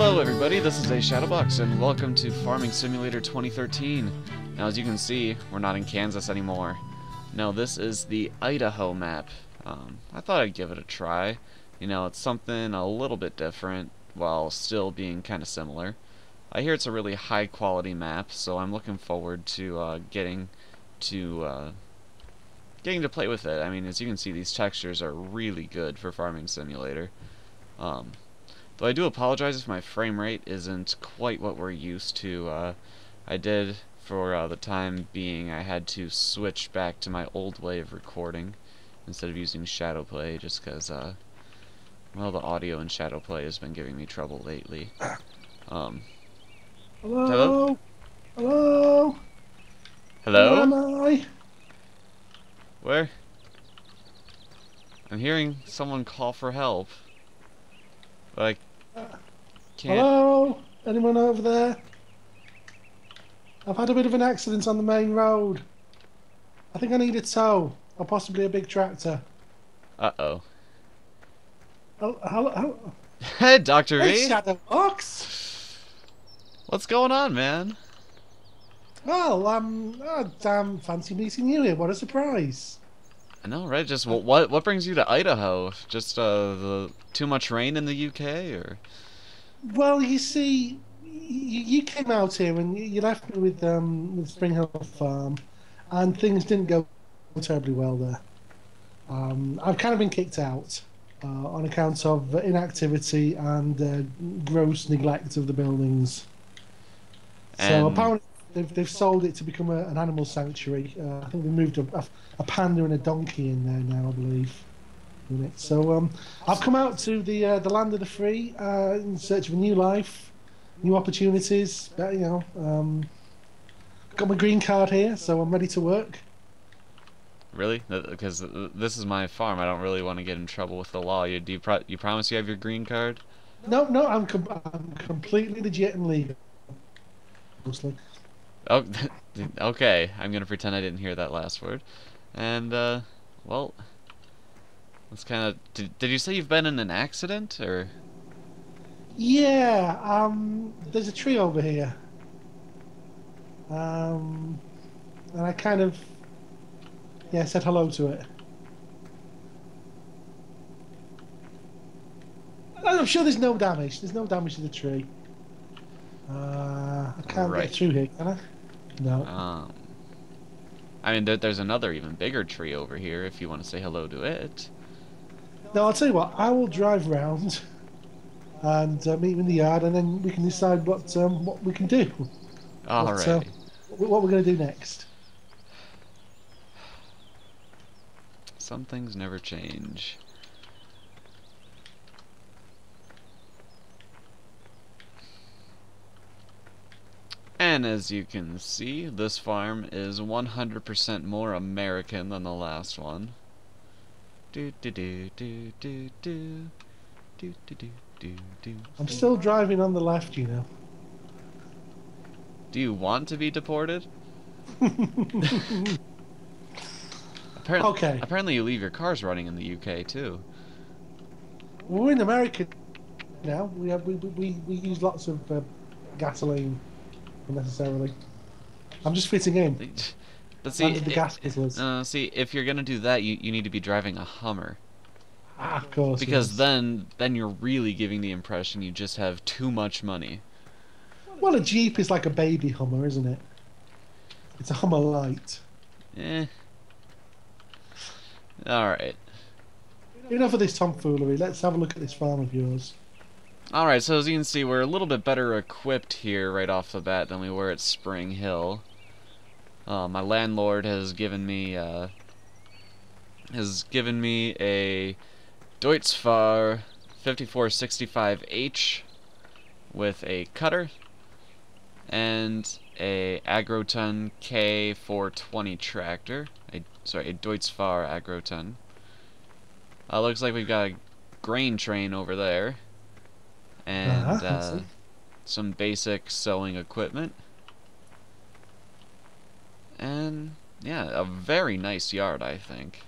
Hello everybody, this is AShadowbox and welcome to Farming Simulator 2013. Now as you can see, we're not in Kansas anymore. No, this is the Idaho map. I thought I'd give it a try. You know, it's something a little bit different while still being kind of similar. I hear it's a really high quality map, so I'm looking forward to getting to play with it. I mean, as you can see, these textures are really good for Farming Simulator. Though I do apologize if my frame rate isn't quite what we're used to. I did, for the time being, I had to switch back to my old way of recording instead of using Shadowplay, just because, well, the audio in Shadowplay has been giving me trouble lately. Hello? Hello? Hello? Hello? Where am I? Where? I'm hearing someone call for help. But I can't... Hello? Anyone over there? I've had a bit of an accident on the main road. I think I need a tow, or possibly a big tractor. Uh-oh. Hello? Hey, Dr. Hey, V! Shadowbox! What's going on, man? Well, damn, fancy meeting you here. What a surprise. I know, right? Just what brings you to Idaho? Just the too much rain in the UK, or? Well, you see, you came out here and you left me with Spring Hill Farm, and things didn't go terribly well there. I've kind of been kicked out on account of inactivity and gross neglect of the buildings. So apparently they've sold it to become an animal sanctuary. I think they moved a panda and a donkey in there now, I believe. So I've come out to the land of the free in search of a new life, new opportunities. You know, got my green card here, so I'm ready to work. Really? Because this is my farm. I don't really want to get in trouble with the law. You promise you have your green card? No, I'm completely legit and legal. Mostly. Oh, okay. I'm gonna pretend I didn't hear that last word. And well, that's kind of. Did you say you've been in an accident, or? Yeah. There's a tree over here. And I kind of, yeah, said hello to it. I'm sure there's no damage. There's no damage to the tree. I can't get through here, can I? No. I mean, there's another even bigger tree over here if you want to say hello to it. No, I'll tell you what. I will drive round and meet you in the yard, and then we can decide what we can do. All right. What we're going to do next. Some things never change. And as you can see, this farm is 100% more American than the last one. I'm still driving on the left, you know. Do you want to be deported? Apparently you leave your cars running in the UK too. We're in America now. We use lots of gasoline unnecessarily. I'm just fitting in. But see, the gas guzzlers. See, if you're gonna do that, you need to be driving a Hummer. Ah, of course. Because then you're really giving the impression you just have too much money. Well, a Jeep is like a baby Hummer, isn't it? It's a Hummer Light. Eh. Alright. Enough of this tomfoolery. Let's have a look at this farm of yours. Alright, so as you can see, we're a little bit better equipped here right off the bat than we were at Spring Hill. My landlord has given me a Deutz-Fahr 5465H with a cutter and a Agroton K420 tractor. A Deutz-Fahr Agroton. Looks like we've got a grain train over there. And some basic sewing equipment. And yeah, a very nice yard, I think.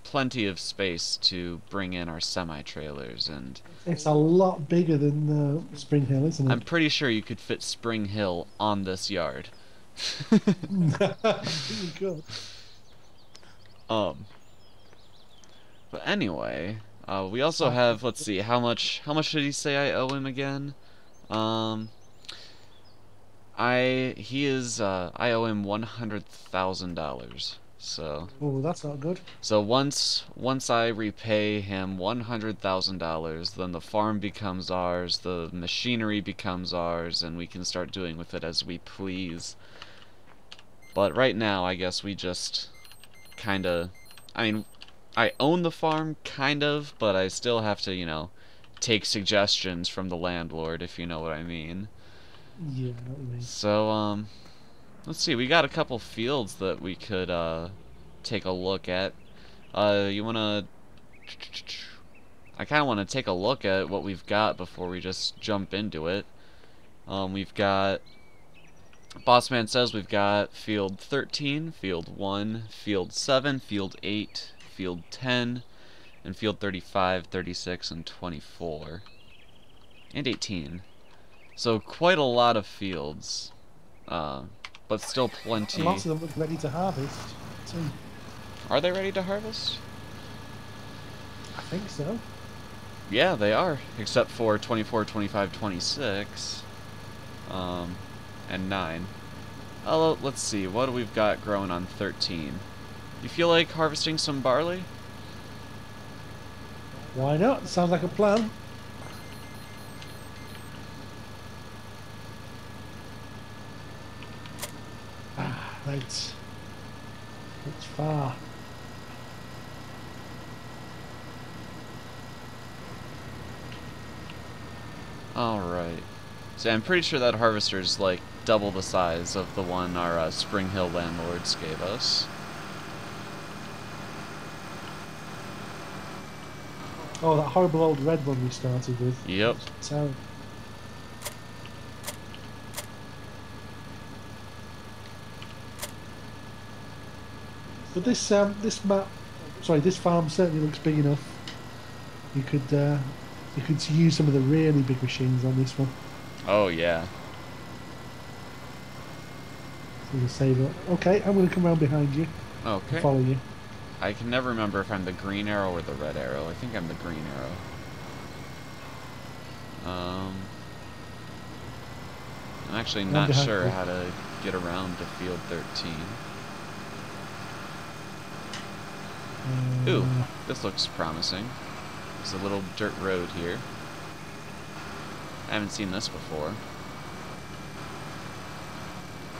plenty of space to bring in our semi-trailers, and It's a lot bigger than Spring Hill, isn't I'm it? pretty sure you could fit Spring Hill on this yard. I think you could. Um, but anyway, we also Stop. have, let's see, how much did he say I owe him again? Um, I owe him $100,000. Oh, that's not good. So once I repay him $100,000, then the farm becomes ours, the machinery becomes ours, and we can start doing with it as we please. But right now, I guess we just kinda, I mean, I own the farm, kind of, but I still have to, take suggestions from the landlord, if you know what I mean. Yeah, I know what you mean. So, let's see, we got a couple fields that we could, take a look at. You wanna... I kinda wanna take a look at what we've got before we just jump into it. We've got... Bossman says we've got field 13, field 1, field 7, field 8, field 10, and field 35, 36, and 24. And 18. So quite a lot of fields. But still plenty. And lots of them look ready to harvest, too. Are they ready to harvest? I think so. Yeah, they are. Except for 24, 25, 26. And 9. Oh, let's see. What do we've got growing on 13? You feel like harvesting some barley? Why not? Sounds like a plan. Ah, right. It's far. Alright. So I'm pretty sure that harvester's like double the size of the one our Spring Hill landlords gave us. Oh, that horrible old red one we started with. Yep. So, but this map, sorry, this farm certainly looks big enough. You could use some of the really big machines on this one. Oh yeah. So you save up. Okay, I'm going to come around behind you. Okay. And follow you. I can never remember if I'm the green arrow or the red arrow. I think I'm the green arrow. I'm actually not sure how to get around to field 13. Ooh, this looks promising. There's a little dirt road here. I haven't seen this before.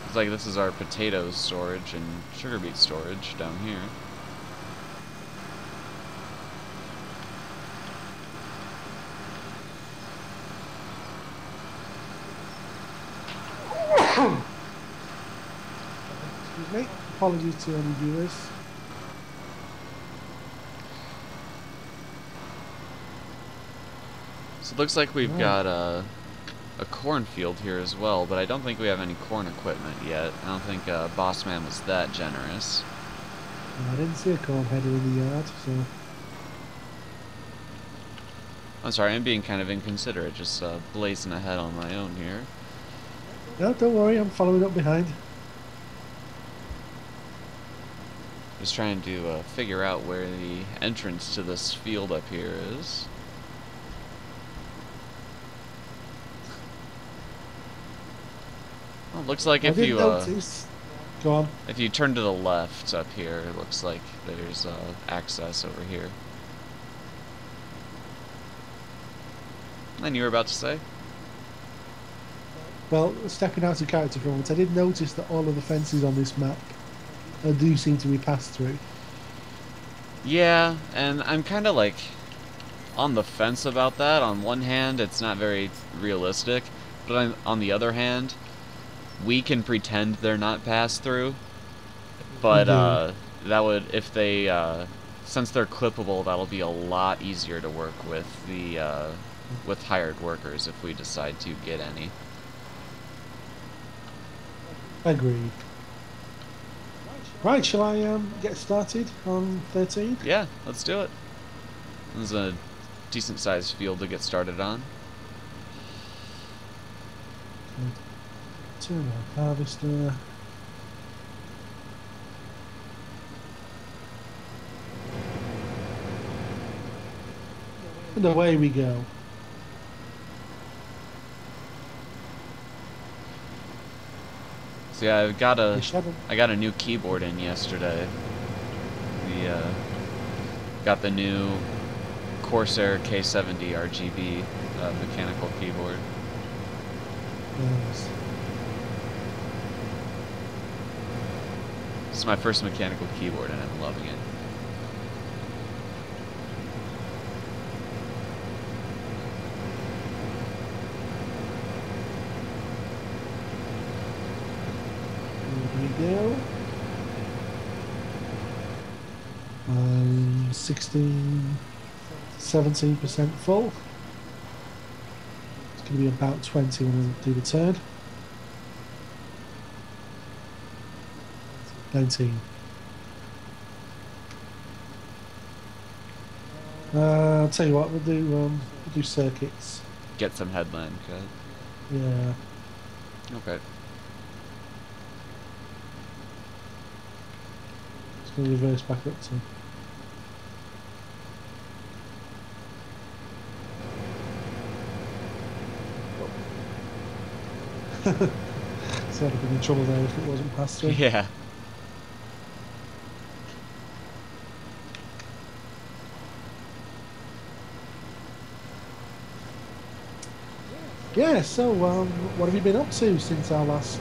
It's like this is our potatoes storage and sugar beet storage down here. Excuse me. Apologies to any viewers. So it looks like we've got a cornfield here as well, but I don't think we have any corn equipment yet. I don't think Bossman was that generous. I didn't see a corn header in the yard, so... I'm sorry, I'm being kind of inconsiderate, just blazing ahead on my own here. No, don't worry, I'm following up behind. Just trying to figure out where the entrance to this field up here is. Well, looks like if you go on. If you turn to the left up here, it looks like there's access over here. And you were about to say? Well, stepping out of character for a moment, I did notice that all of the fences on this map do seem to be passed through. Yeah, and I'm kind of like on the fence about that. On one hand, it's not very realistic, but on the other hand, we can pretend they're not passed through. But that would, if they, since they're clippable, that'll be a lot easier to work with the with hired workers if we decide to get any. Right, shall I get started on 13? Yeah, let's do it. This is a decent sized field to get started on. Turn on harvester. And away we go. So yeah, Shadow. I got a new keyboard in yesterday. We got the new Corsair K70 RGB mechanical keyboard. Yes. It's my first mechanical keyboard and I'm loving it. Here we go. 17% full. It's going to be about 20 when I do the turn. 19. I'll tell you what, we'll do circuits. Get some headland cut. Yeah. Okay. It's going to reverse back up to. So I'd have been in trouble there if it wasn't passed through. Yeah. Yeah, so what have you been up to since our last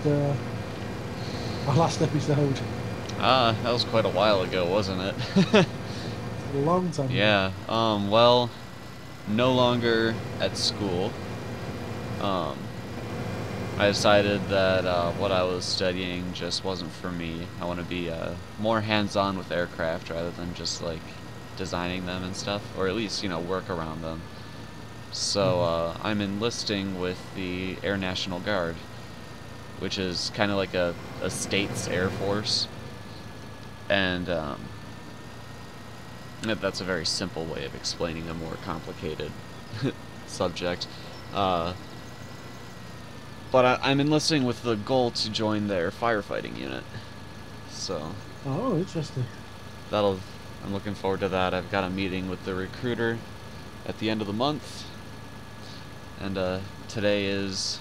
episode? That was quite a while ago, wasn't it? A long time ago. Yeah. Well, no longer at school. I decided that what I was studying just wasn't for me. I want to be more hands-on with aircraft rather than just like designing them and stuff, or at least, you know, work around them. So I'm enlisting with the Air National Guard, which is kind of like a state's air force, and that's a very simple way of explaining a more complicated subject. But I'm enlisting with the goal to join their firefighting unit. So. Oh, interesting. I'm looking forward to that. I've got a meeting with the recruiter at the end of the month. And today is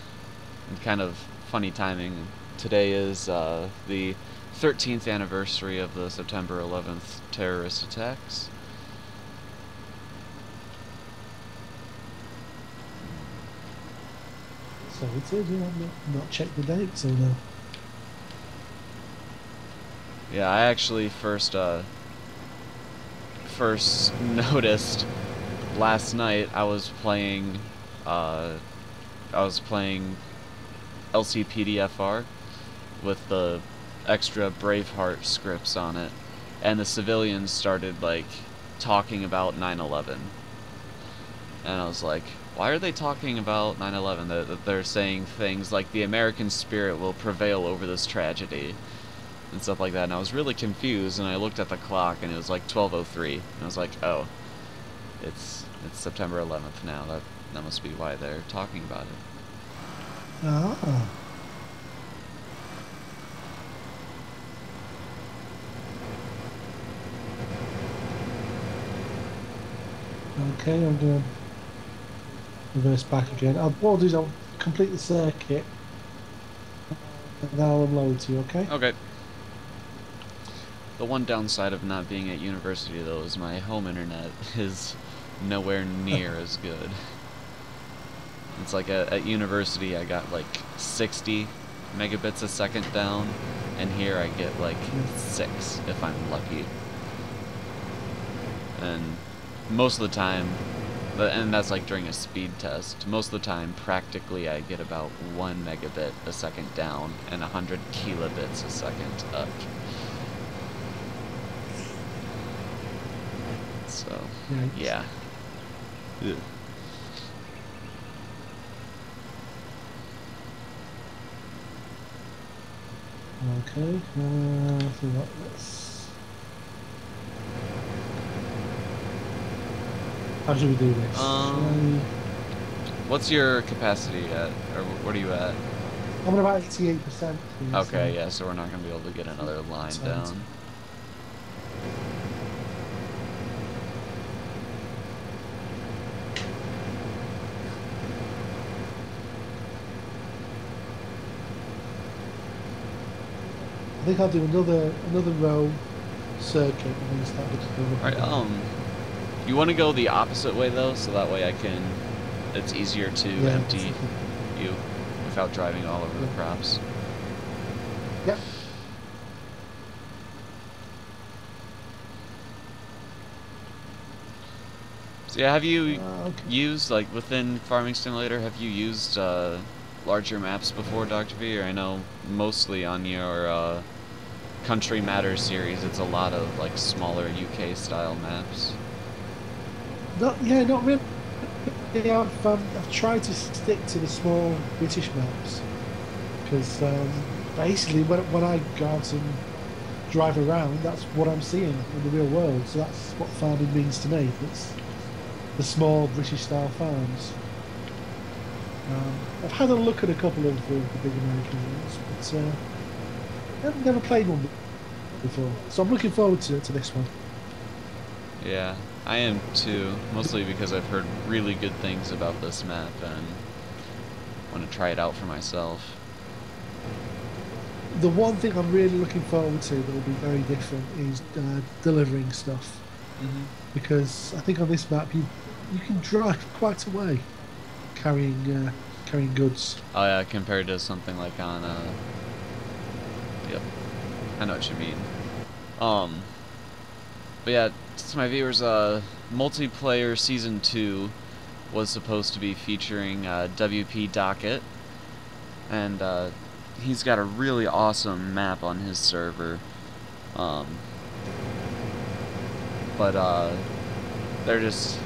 kind of funny timing. Today is the 13th anniversary of the September 11th terrorist attacks. So it is, yeah, I've not checked the date, so no. Yeah, I actually first noticed last night. I was playing LCPDFR with the extra Braveheart scripts on it, and the civilians started like talking about 9/11, and I was like, why are they talking about 9/11? That they're saying things like the American spirit will prevail over this tragedy and stuff like that, and I was really confused, and I looked at the clock and it was like 12:03, and I was like, oh, it's September 11th now. That must be why they're talking about it. Ah. Okay, I'm going to reverse back again. What I'll do is I'll complete the circuit and then I'll unload to you, okay? Okay. The one downside of not being at university, though, is my home internet is nowhere near as good. It's like at university I got like 60 megabits a second down, and here I get like 6 if I'm lucky. And most of the time, and that's like during a speed test, most of the time practically I get about 1 megabit a second down and 100 kilobits a second up. So, yeah. Ugh. Okay. So let's. How should we do this? What's your capacity at, or what are you at? I'm at about 88%. Okay, yeah, so we're not going to be able to get another line down. I think I'll do another row circuit and then start looking over. Alright, you want to go the opposite way though, so that way it's easier to empty you without driving all over the props. Yep. So yeah, have you used, like, within Farming Simulator, have you used larger maps before, Dr. V? Or I know mostly on your Country Matters series, it's a lot of, like, smaller UK-style maps. Not really. Yeah, I've tried to stick to the small British maps because basically when I go out and drive around, that's what I'm seeing in the real world. So that's what farming means to me. It's the small British-style farms. I've had a look at a couple of the big American ones, but I've never played one before. So I'm looking forward to this one. Yeah, I am too, mostly because I've heard really good things about this map and want to try it out for myself. The one thing I'm really looking forward to that will be very different is delivering stuff. Because I think on this map you can drive quite a way carrying goods. Oh yeah, compared to something like on yep, I know what you mean. But yeah, to my viewers, multiplayer season 2 was supposed to be featuring WP Docket, and he's got a really awesome map on his server. But they're just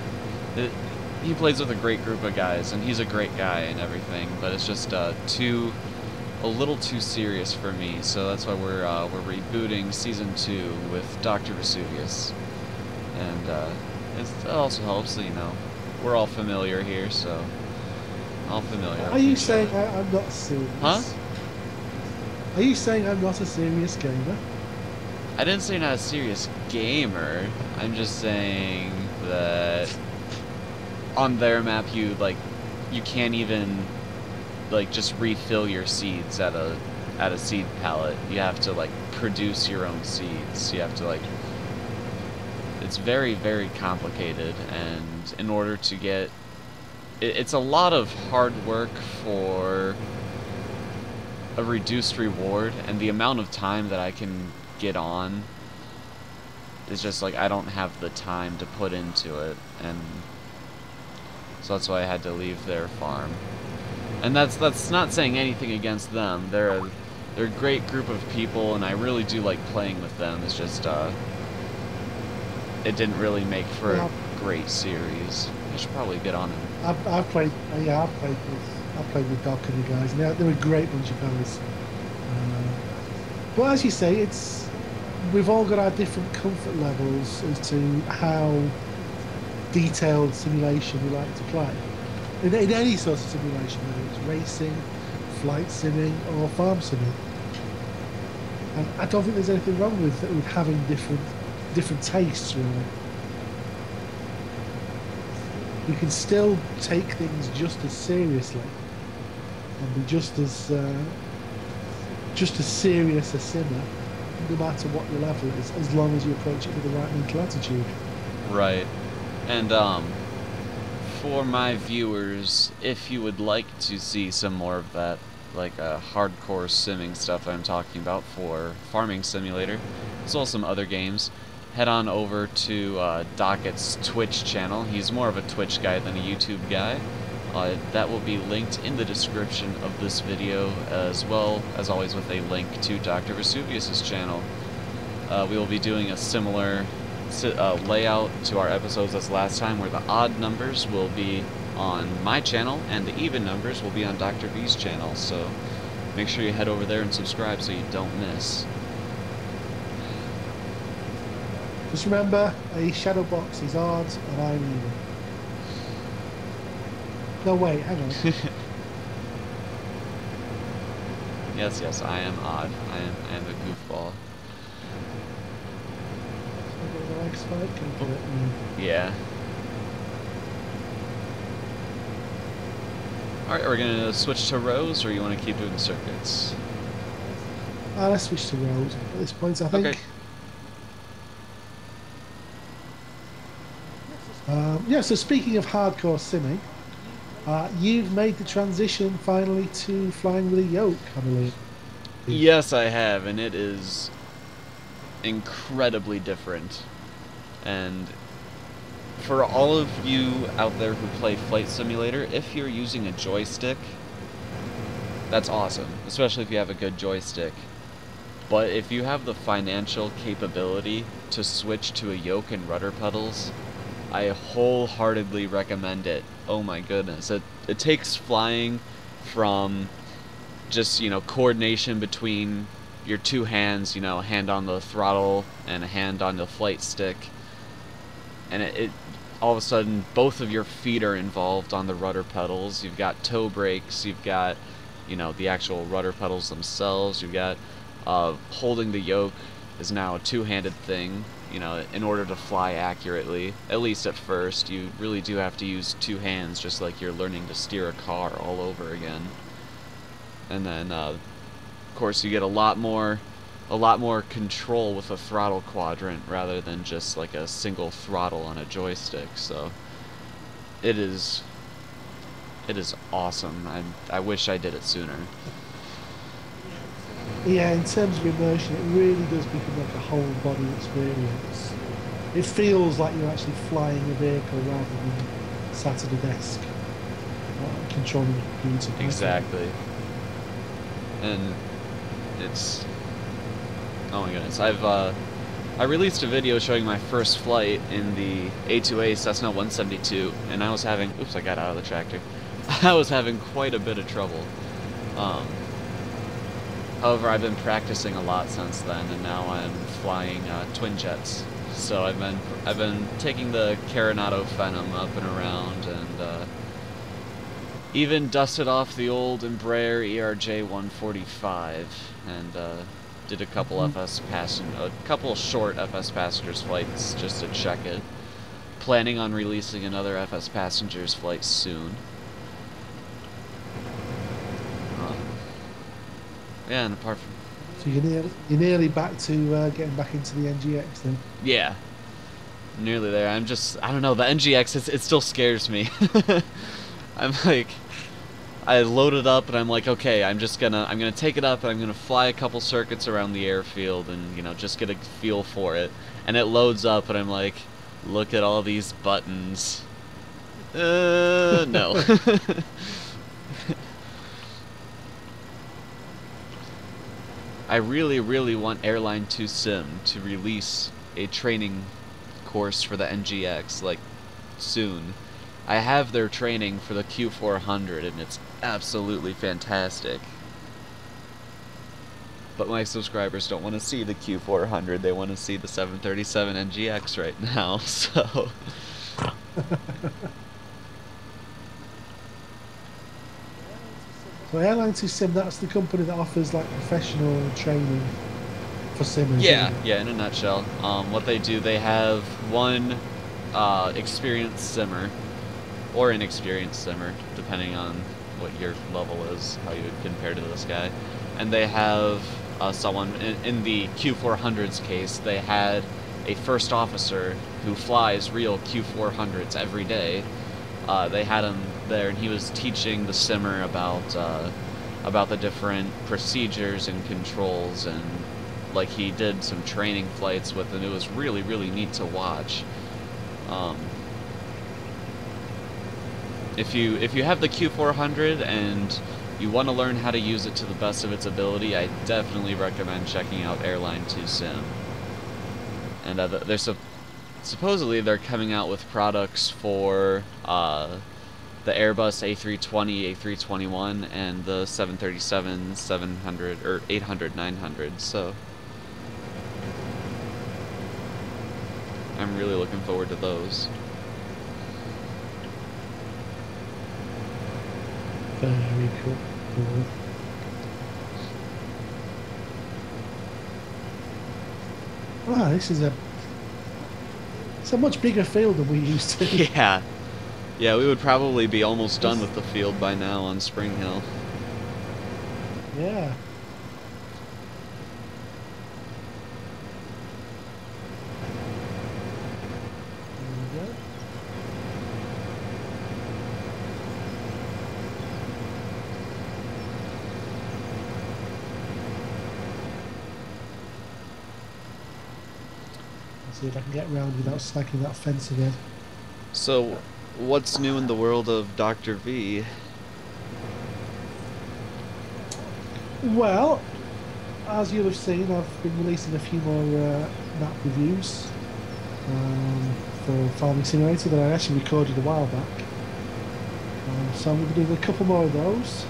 he plays with a great group of guys, and he's a great guy and everything, but it's just a little too serious for me, so that's why we're rebooting season 2 with Dr. Vesuvius, and it also helps that, you know, we're all familiar here, so all familiar. Are you saying I'm not serious? Huh? Are you saying I'm not a serious gamer? I didn't say not a serious gamer. I'm just saying that on their map you can't even just refill your seeds at a seed pallet. You have to produce your own seeds. You have to it's very, very complicated, and in order to get it's a lot of hard work for a reduced reward, and the amount of time that I can get on is just I don't have the time to put into it, and so that's why I had to leave their farm. And that's not saying anything against them. They're a great group of people, and I really do like playing with them. It's just it didn't really make for a great series. I should probably get on them. I've played with Doc and the guys. And they're a great bunch of guys. But as you say, we've all got our different comfort levels as to how detailed simulation we like to play. In any sort of simulation, whether it's racing, flight simming, or farm simming. And I don't think there's anything wrong with having different tastes, really. You can still take things just as seriously and be just as serious a simmer, no matter what your level is, as long as you approach it with the right mental attitude. Right. And for my viewers, if you would like to see some more of that, hardcore simming stuff I'm talking about for Farming Simulator, as well as some other games, head on over to Docket's Twitch channel. He's more of a Twitch guy than a YouTube guy. That will be linked in the description of this video, as well as always with a link to Dr. Vesuvius' channel. We will be doing a similar layout to our episodes as last time, where the odd numbers will be on my channel and the even numbers will be on Dr. V's channel. So make sure you head over there and subscribe so you don't miss. Just remember, a shadow box is hard and I'm evil. No, wait, hang on. Yes, yes, I am odd. I am a goofball. Yeah. Alright, we're gonna switch to rows, or you want to keep doing circuits? Let's switch to rows at this point, I think. Okay. Yeah, so speaking of hardcore simming, you've made the transition finally to flying with a yoke, I believe. Yes, I have, and it is incredibly different. And for all of you out there who play Flight Simulator, if you're using a joystick, that's awesome, especially if you have a good joystick. But if you have the financial capability to switch to a yoke and rudder pedals, I wholeheartedly recommend it. Oh my goodness. It takes flying from just, coordination between your two hands, a hand on the throttle and a hand on the flight stick. And it all of a sudden, both of your feet are involved on the rudder pedals. You've got toe brakes, you've got, the actual rudder pedals themselves. You've got holding the yoke is now a two-handed thing. In order to fly accurately, at least at first, you really do have to use two hands, just like you're learning to steer a car all over again. And then, of course, you get a lot more control with a throttle quadrant rather than just like a single throttle on a joystick. So, it is awesome. I wish I did it sooner. Yeah, in terms of immersion, it really does become like a whole body experience. It feels like you're actually flying a vehicle rather than sat at a desk controlling the computer. Exactly. And it's, oh my goodness, I released a video showing my first flight in the A2A Cessna 172, and I was having, oops, I got out of the tractor. I was having quite a bit of trouble. However, I've been practicing a lot since then, and now I'm flying twin jets. So I've been taking the Coronado Phenom up and around, and even dusted off the old Embraer ERJ 145, and did a couple short FS Passengers flights just to check it. Planning on releasing another FS Passengers flight soon. Yeah, and apart from... So you're nearly back to getting back into the NGX then? Yeah. Nearly there. I don't know, the NGX, it still scares me. I'm like... I load it up and I'm like, okay, I'm gonna take it up and I'm gonna fly a couple circuits around the airfield and, just get a feel for it. And it loads up and I'm like, look at all these buttons. No. I really, really want Airline 2 Sim to release a training course for the NGX, like, soon. I have their training for the Q400, and it's absolutely fantastic. But my subscribers don't want to see the Q400, they want to see the 737 NGX right now, so... So Airline 2 Sim, that's the company that offers like professional training for simmers. Yeah, in a nutshell. What they do, they have one experienced simmer, or inexperienced simmer, depending on what your level is, how you would compare to this guy. And they have someone, in the Q400's case, they had a first officer who flies real Q400s every day. They had him there, and he was teaching the simmer about the different procedures and controls, and like he did some training flights with, and it was really, really neat to watch. If you have the Q400 and you want to learn how to use it to the best of its ability, I definitely recommend checking out Airline 2 Sim. And supposedly they're coming out with products for the Airbus A320, A321, and the 737, 700 or 800, 900. So I'm really looking forward to those. Very cool. Wow, it's a much bigger field than we used to. Yeah. Yeah, we would probably be almost done with the field by now on Spring Hill. Yeah. There we go. See if I can get around without smacking that fence again. So, what's new in the world of Dr. V? Well, as you'll have seen, I've been releasing a few more map reviews for Farming Simulator that I actually recorded a while back. So I'm going to be doing a couple more of those.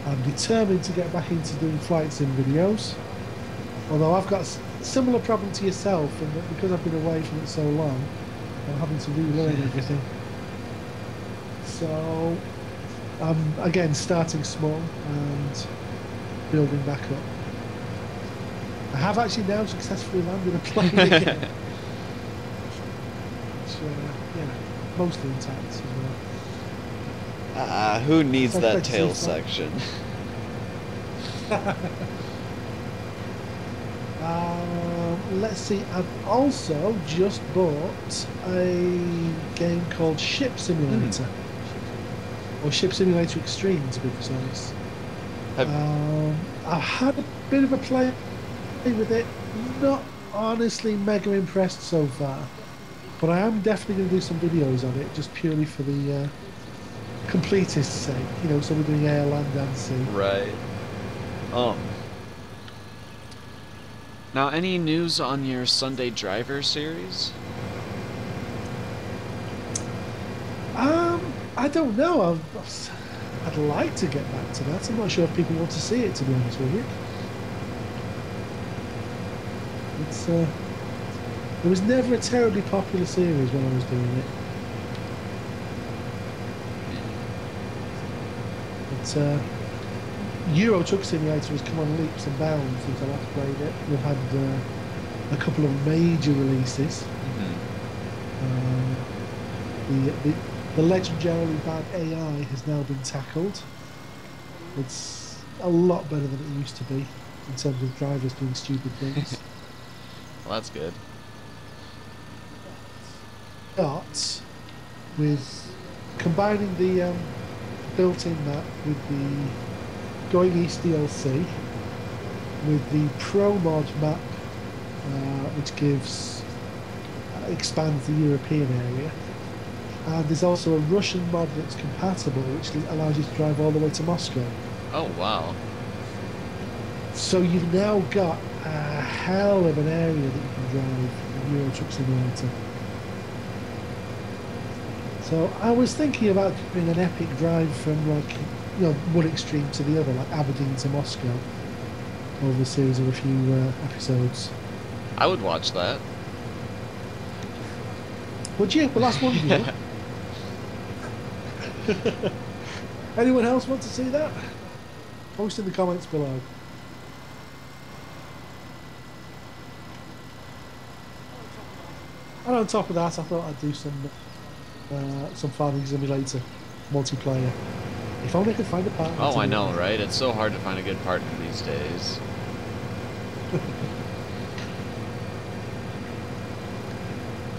I'm determined to get back into doing flight sim videos. Although I've got a similar problem to yourself, and that because I've been away from it so long, I'm having to relearn everything. So I'm again starting small and building back up. I have actually now successfully landed a plane again. Which, yeah, mostly intact as well. Who needs that tail section? Let's see, I've also just bought a game called Ship Simulator. Or Ship Simulator Extreme, to be precise. I've had a bit of a play with it. Not honestly mega impressed so far. But I am definitely going to do some videos on it, just purely for the completist's sake. You know, so we're doing air, land and sea. Right. Now, any news on your Sunday Driver series? I don't know. I'd like to get back to that. I'm not sure if people want to see it, to be honest with you. It's it was never a terribly popular series when I was doing it. But Euro Truck Simulator has come on leaps and bounds since I last played it. We've had a couple of major releases. The legendarily bad AI has now been tackled. It's a lot better than it used to be in terms of drivers doing stupid things. Well, that's good. But with combining the built-in map with the Going East DLC, with the Pro Mod map, which expands the European area, and there's also a Russian mod that's compatible, which allows you to drive all the way to Moscow. Oh, wow. So you've now got a hell of an area that you can drive in Euro Truck Simulator. So I was thinking about doing an epic drive from, like, you know, one extreme to the other, like Aberdeen to Moscow, over a series of a few episodes. I would watch that. Would you? Well, that's one view. Anyone else want to see that? Post in the comments below. And on top of that, I thought I'd do some Farming Simulator multiplayer. If only I could find a partner. Oh, I know, right? It's so hard to find a good partner these days.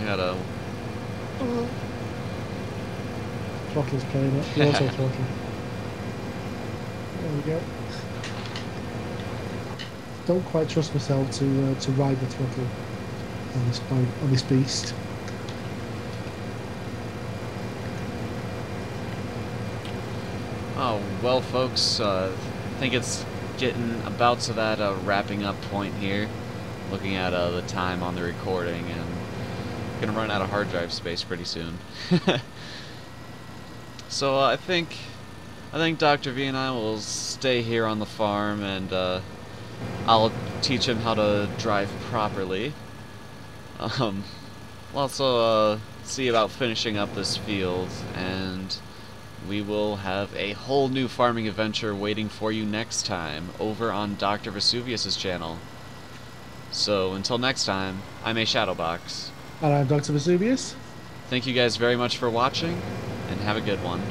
I gotta... Throttle's playing up. The auto throttle. There we go. Don't quite trust myself to ride the throttle on this bike, on this beast. Oh, well, folks, I think it's getting about to that wrapping up point here. Looking at the time on the recording, and gonna run out of hard drive space pretty soon. So I think Dr. V and I will stay here on the farm, and I'll teach him how to drive properly. We'll also see about finishing up this field, and we will have a whole new farming adventure waiting for you next time over on Dr. Vesuvius's channel. So until next time, I'm AShadowbox. And I'm Dr. Vesuvius. Thank you guys very much for watching, and have a good one.